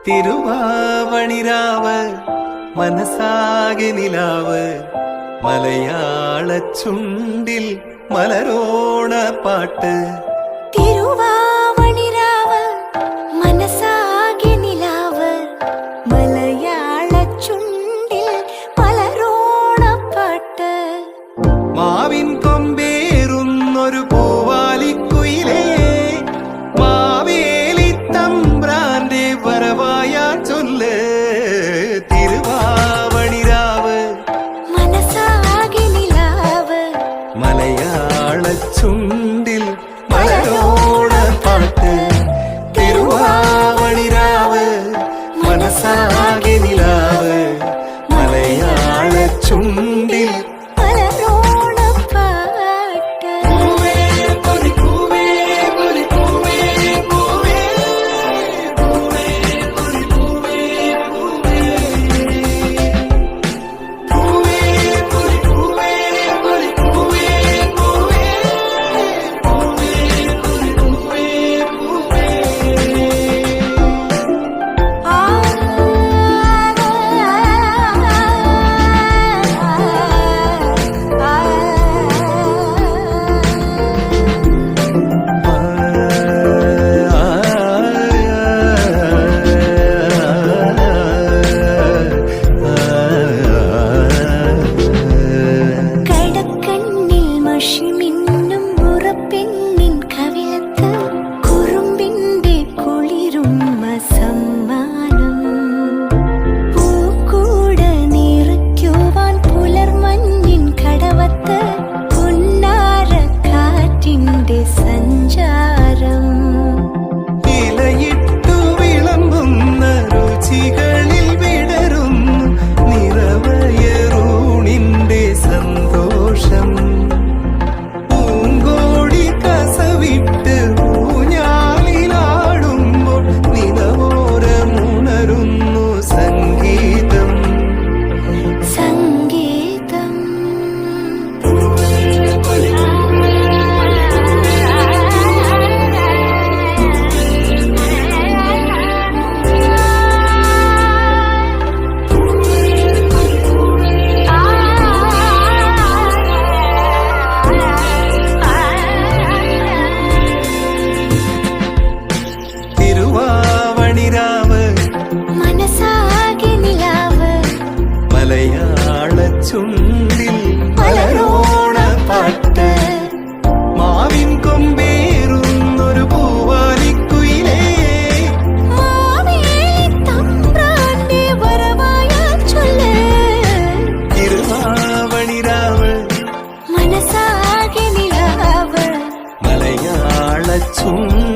തിരുവാവണിരാവ് മനസാകെ നിലാവ് മലയാള ചുണ്ടിൽ മലരോണ പാട്ട്. തിരുവാവണിരാവ് മനസാകെ നിലാവ് മലയാള ചുണ്ടിൽ മലരോണ പാട്ട്. മാവിൻ കൊമ്പേറുന്നൊരു പൂവാലിക്കുയിലേ മാവേലി തമ്പ്രാന്റെ വരവായ ചൊല്ല്. തിരുവാവണിരാവ് മനസാകെ നിലാവ് മലയാള ചുണ്ടിൽ മലരോണ പാട്ട്. തിരുവാവണിരാവ് മനസാകെ നിലാവ് മലയാള ചുണ്ടിൽ മലരോണ പാട്ട്. മലയാള ചുണ്ടിൽ മലരോണ പാട്ട്. മാവിൻ കൊമ്പേറുന്നൊരു പൂവാലിക്കുയിലേ മാവേലി തമ്പ്രാന്റെ വരവായ ചൊല്ല്. തിരുവാവണിരാവ് മനസാകെ നിലാവ് മലയാള ചുണ്ടിൽ